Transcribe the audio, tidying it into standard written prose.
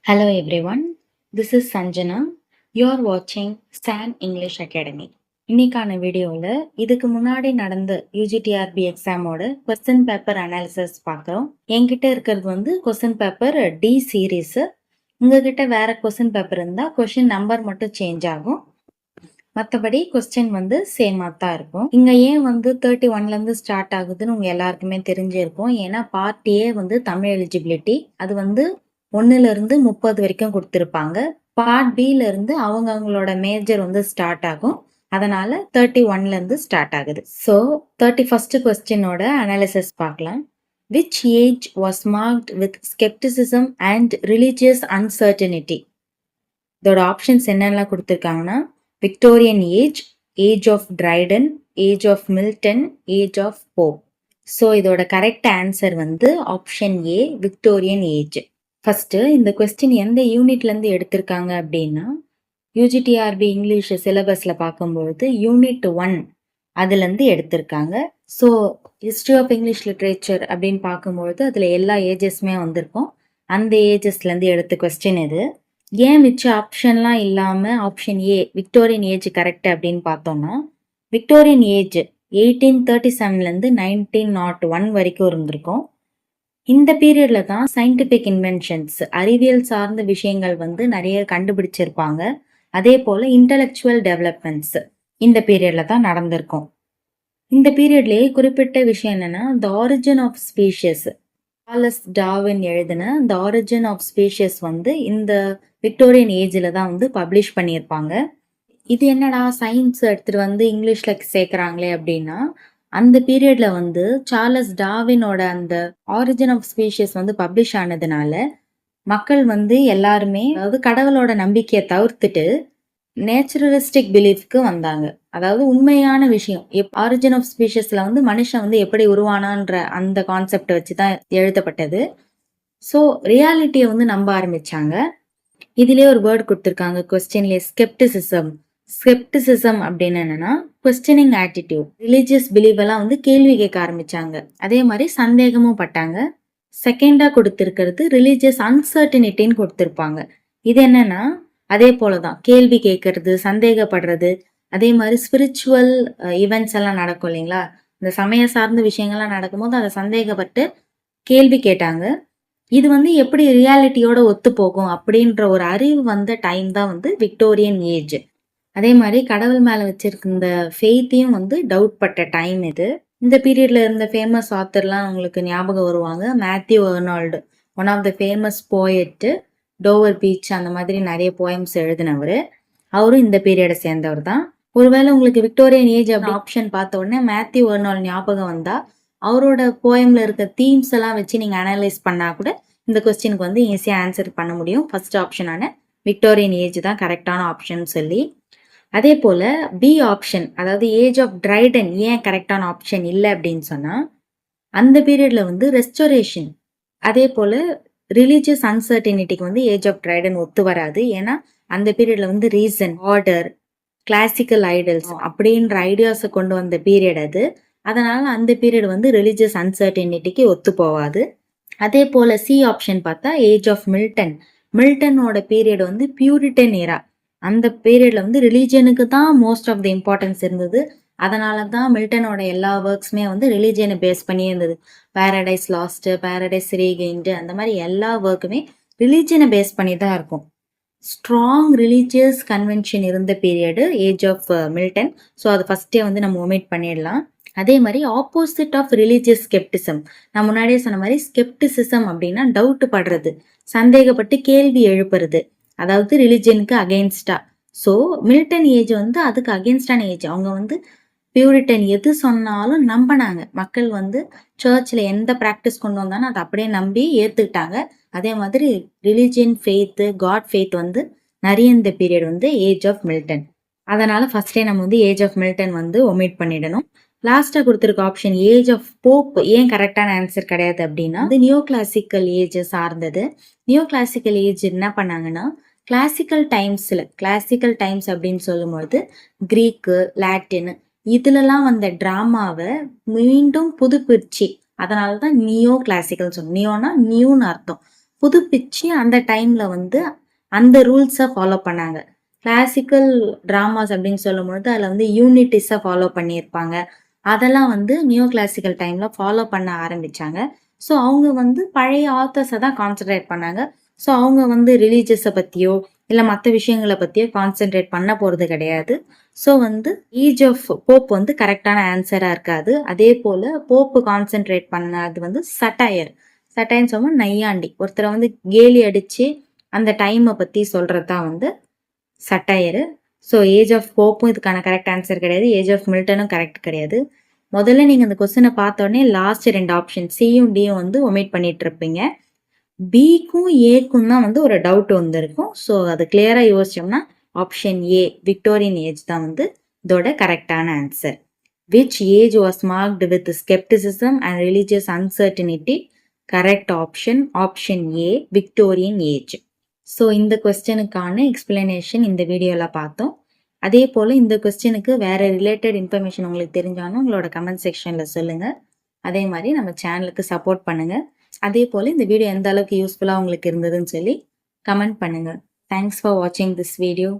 Hello everyone, this is Sanjana. You are watching Stan English Academy. இன்னைக்கான வீடியோவில் இதுக்கு முன்னாடி நடந்த யூஜிடிஆர்பி எக்ஸாமோட கொஸ்டின் பேப்பர் அனாலிசிஸ் பார்க்குறோம். என்கிட்ட இருக்கிறது வந்து கொஸ்டின் பேப்பர் டி சீரீஸ். உங்ககிட்ட வேற கொஸ்டின் பேப்பர் இருந்தால் கொஸ்டின் நம்பர் மட்டும் சேஞ்ச் ஆகும், மற்றபடி கொஸ்டின் வந்து சேமாக தான் இருக்கும். இங்கே ஏன் வந்து 31லேருந்து ஸ்டார்ட் ஆகுதுன்னு உங்கள் எல்லாருக்குமே தெரிஞ்சிருக்கும். ஏன்னா பார்ட் ஏ வந்து தமிழ் எலிஜிபிலிட்டி, அது வந்து 1லிருந்து 30 வரைக்கும் கொடுத்துருப்பாங்க. பார்ட் பில இருந்து அவங்களோட மேஜர் வந்து ஸ்டார்ட் ஆகும், அதனால 31லேருந்து ஸ்டார்ட் ஆகுது. ஸோ 31st கொஸ்டினோட அனாலிசிஸ் பார்க்கலாம். Which age was marked with scepticism and religious uncertainty? இதோட ஆப்ஷன்ஸ் என்னெல்லாம் கொடுத்துருக்காங்கன்னா Victorian age, age of Dryden, age of Milton, age of Pope. So இதோட கரெக்ட் ஆன்சர் வந்து option A, Victorian age. First இந்த question எந்த யூனிட்லேருந்து எடுத்திருக்காங்க அப்படின்னா யூஜிடிஆர்பி இங்கிலீஷ் சிலபஸில் பார்க்கும்பொழுது யூனிட் 1 அதுலேருந்து எடுத்திருக்காங்க. So history of English literature அப்படின்னு பார்க்கும்பொழுது அதில் எல்லா ஏஜஸ்மே வந்திருக்கும். அந்த ஏஜஸ்லேருந்து எடுத்த கொஸ்டின் இது. ஏன் மிச்ச ஆப்ஷன்லாம் இல்லாமல் option A Victorian age correct அப்படின்னு பார்த்தோம்னா விக்டோரியன் ஏஜ் 1837லேருந்து 1901 வரைக்கும் இருந்திருக்கும். இந்த பீரியட்ல தான் சயின்டிஃபிக் இன்வென்ஷன்ஸ், அறிவியல் சார்ந்த விஷயங்கள் வந்து நிறைய கண்டுபிடிச்சிருப்பாங்க. அதே போல இன்டலெக்சுவல் டெவலப்மெண்ட்ஸ் இந்த பீரியட்ல தான் நடந்திருக்கும். இந்த பீரியட்லயே குறிப்பிட்ட விஷயம் என்னன்னா the origin of species, Charles Darwin எழுதின த ஆரிஜின் ஆஃப் ஸ்பீஷியஸ் வந்து இந்த விக்டோரியன் ஏஜ்ல தான் வந்து பப்ளிஷ் பண்ணியிருப்பாங்க. இது என்னடா சயின்ஸ் எடுத்துட்டு வந்து இங்கிலீஷ்ல சேர்க்குறாங்களே அப்படின்னா அந்த பீரியட்ல வந்து சார்லஸ் டார்வினோட அந்த ஆரிஜின் ஆஃப் ஸ்பீஷியஸ் வந்து பப்ளிஷ் ஆனதுனால மக்கள் வந்து எல்லாருமே அதாவது கடவுளோட நம்பிக்கையை தவிர்த்துட்டு நேச்சுரலிஸ்டிக் பிலீஃப்க்கு வந்தாங்க. அதாவது உண்மையான விஷயம் ஆரிஜின் ஆஃப் ஸ்பீஷியஸ்ல வந்து மனுஷன் வந்து எப்படி உருவானான்ற அந்த கான்செப்டை வச்சு தான் எழுதப்பட்டது. ஸோ ரியாலிட்டியை வந்து நம்ப ஆரம்பிச்சாங்க. இதுலயே ஒரு வேர்ட் கொடுத்துருக்காங்க கொஸ்டின்லேயே, ஸ்கெப்டிசிசம். ஸ்கெப்டிசிசம் அப்படின்னு என்னன்னா கொஸ்டினிங் ஆட்டிடியூட். ரிலீஜியஸ் பிலீவ் எல்லாம் வந்து கேள்வி கேட்க ஆரம்பிச்சாங்க, அதே மாதிரி சந்தேகமும் பட்டாங்க. செகண்டா கொடுத்திருக்கிறது ரிலீஜியஸ் அன்சர்டனிட்டின்னு கொடுத்திருப்பாங்க. இது என்னன்னா அதே போலதான் கேள்வி கேட்கறது, சந்தேகப்படுறது, அதே மாதிரி ஸ்பிரிச்சுவல் ஈவெண்ட்ஸ் எல்லாம் நடக்கும் இல்லைங்களா, இந்த சமய சார்ந்த விஷயங்கள்லாம் நடக்கும்போது அதை சந்தேகப்பட்டு கேள்வி கேட்டாங்க. இது வந்து எப்படி ரியாலிட்டியோட ஒத்து போகும் அப்படின்ற ஒரு அறிவு வந்த டைம் தான் வந்து விக்டோரியன் ஏஜ். அதே மாதிரி கடவுள் மேல வச்சிருக்க இந்த ஃபெய்த்தையும் வந்து டவுட் பட்ட டைம் இது. இந்த பீரியட்ல இருந்த ஃபேமஸ் ஆத்தர்லாம் உங்களுக்கு ஞாபகம் வருவாங்க. Matthew Arnold, one of the famous poet, Dover beach அந்த மாதிரி நிறைய போயம்ஸ் எழுதினவர். அவரும் இந்த பீரியடை சேர்ந்தவர் தான். ஒருவேளை உங்களுக்கு விக்டோரியன் ஏஜ் அப்படி ஆப்ஷன் பார்த்த உடனே மேத்யூ எர்னால்டு ஞாபகம் வந்தா அவரோட போயம்ல இருக்க தீம்ஸ் எல்லாம் வச்சு நீங்க அனலைஸ் பண்ணா கூட இந்த கொஸ்டினுக்கு வந்து ஈஸியா ஆன்சர் பண்ண முடியும். ஃபர்ஸ்ட் ஆப்ஷனான விக்டோரியன் ஏஜ் தான் கரெக்டான ஆப்ஷன் சொல்லி. அதே போல பி ஆப்ஷன், அதாவது ஏஜ் ஆஃப் ட்ரைடன் ஏன் கரெக்டான ஆப்ஷன் இல்லை அப்படின்னு சொன்னா அந்த பீரியட்ல வந்து ரெஸ்டோரேஷன், அதே போல ரிலீஜியஸ் அன்சர்டனிட்டிக்கு வந்து ஏஜ் ஆஃப் ட்ரைடன் ஒத்து வராது. ஏன்னா அந்த பீரியட்ல வந்து ரீசன், ஆர்டர், கிளாசிக்கல் ஐடல்ஸ் அப்படின்ற ஐடியாஸை கொண்டு வந்த பீரியட் அது. அதனால அந்த பீரியட் வந்து ரிலீஜியஸ் அன்சர்டனிட்டிக்கு ஒத்து போவாது. அதே போல சி ஆப்ஷன் பார்த்தா ஏஜ் ஆஃப் மில்டன். மில்டனோட பீரியட் வந்து பியூரிட்டன் ஏரா. அந்த பீரியட்ல வந்து ரிலீஜியனுக்கு தான் மோஸ்ட் ஆஃப் த இம்பார்ட்டன்ஸ் இருந்தது. அதனால தான் மில்டனோட எல்லா ஒர்க்ஸுமே வந்து ரிலீஜியனை பேஸ் பண்ணியே இருந்தது. பேரடைஸ் லாஸ்ட், பேரடைஸ் ரீகெயின்டு, அந்த மாதிரி எல்லா ஒர்க்குமே ரிலீஜியனை பேஸ் பண்ணி தான் இருக்கும். ஸ்ட்ராங் ரிலீஜியஸ் கன்வென்ஷன் இருந்த period age of Milton. So அது ஃபர்ஸ்டே வந்து நம்ம ஒமிட் பண்ணிடலாம். அதே மாதிரி ஆப்போசிட் ஆஃப் ரிலீஜியஸ் ஸ்கெப்டிசம், நான் முன்னாடியே சொன்ன மாதிரி ஸ்கெப்டிசிசம் அப்படின்னா டவுட் படுறது, சந்தேகப்பட்டு கேள்வி எழுப்புறது, அதாவது ரிலிஜியனுக்கு அகெயின்ஸ்டா. ஸோ மில்டன் ஏஜ் வந்து அதுக்கு அகெயின்ஸ்டான ஏஜ். அவங்க வந்து பியூரிட்டன் எது சொன்னாலும் நம்பினாங்க. மக்கள் வந்து சர்ச்சில் எந்த ப்ராக்டிஸ் கொண்டு வந்தாலும் அதை அப்படியே நம்பி ஏற்றுக்கிட்டாங்க. அதே மாதிரி ரிலிஜியன் ஃபெய்த்து, காட் ஃபெய்த் வந்து நிறைய இந்த பீரியட் வந்து ஏஜ் ஆஃப் மில்டன். அதனால ஃபர்ஸ்டே நம்ம வந்து ஏஜ் ஆஃப் மில்டன் வந்து ஒமிட் பண்ணிடணும். லாஸ்டா கொடுத்துருக்க ஆப்ஷன் ஏஜ் ஆஃப் போப் ஏன் கரெக்டான ஆன்சர் கிடையாது அப்படின்னா அது நியோ கிளாசிக்கல் ஏஜ் சார்ந்தது. நியோ கிளாசிக்கல் ஏஜ் என்ன பண்ணாங்கன்னா கிளாசிக்கல் டைம்ஸ் அப்படின்னு சொல்லும்போது கிரீக்கு, லாட்டின் இதுலலாம் வந்த டிராமாவை மீண்டும் புதுப்பிச்சு, அதனாலதான் நியோ கிளாசிக்கல் சொல்லும். நியோனா நியூன்னு அர்த்தம். புதுப்பிச்சு அந்த டைம்ல வந்து அந்த ரூல்ஸை ஃபாலோ பண்ணாங்க. கிளாசிக்கல் டிராமாஸ் அப்படின்னு சொல்லும்பொழுது அதில் வந்து யூனிட்டிஸை ஃபாலோ பண்ணியிருப்பாங்க. அதெல்லாம் வந்து நியோ கிளாசிக்கல் டைம்ல ஃபாலோ பண்ண ஆரம்பிச்சாங்க. ஸோ அவங்க வந்து பழைய ஆத்தர்ஸை தான் கான்சென்ட்ரேட் பண்ணாங்க. ஸோ அவங்க வந்து ரிலீஜியஸை பற்றியோ இல்லை மற்ற விஷயங்களை பற்றியோ கான்சென்ட்ரேட் பண்ண போகிறது கிடையாது. ஸோ வந்து ஏஜ் ஆஃப் போப் வந்து கரெக்டான ஆன்சராக இருக்காது. அதே போல் போப்பு கான்சென்ட்ரேட் பண்ணது வந்து சட்டையர். சட்டைன்னு சொல்லும்போது நையாண்டி, ஒருத்தரை வந்து கேலி அடித்து அந்த டைமை பற்றி சொல்கிறது தான் வந்து சட்டையர். ஸோ ஏஜ் ஆஃப் போப்பும் இதுக்கான கரெக்ட் ஆன்சர் கிடையாது. ஏஜ் ஆஃப் மில்டனும் கரெக்ட் கிடையாது. முதல்ல நீங்கள் இந்த கொஸ்டினை பார்த்தோடனே லாஸ்ட் 2 ஆப்ஷன் சியும் டியும் வந்து ஒமிட் பண்ணிட்டு இருப்பீங்க. பிக்கும் ஏக்கும் தான் வந்து ஒரு டவுட் வந்திருக்கும். ஸோ அது கிளியராக யோசிச்சோம்னா ஆப்ஷன் ஏ விக்டோரியன் ஏஜ் தான் வந்து இதோட கரெக்டான answer. Which age was marked with scepticism and religious uncertainty? Correct option option A Victorian age. So இந்த கொஸ்டினுக்கான எக்ஸ்பிளனேஷன் இந்த வீடியோவில் பார்த்தோம். அதே போல் இந்த கொஸ்டினுக்கு வேறு ரிலேட்டட் இன்ஃபர்மேஷன் உங்களுக்கு தெரிஞ்சாலும் உங்களோட கமெண்ட் செக்ஷனில் சொல்லுங்கள். அதே மாதிரி நம்ம சேனலுக்கு சப்போர்ட் பண்ணுங்கள். அதே போல் இந்த வீடியோ எந்த அளவுக்கு யூஸ்ஃபுல்லாக உங்களுக்கு இருந்ததுன்னு சொல்லி கமெண்ட் பண்ணுங்கள். தேங்க்ஸ் ஃபார் வாட்சிங் திஸ் வீடியோ.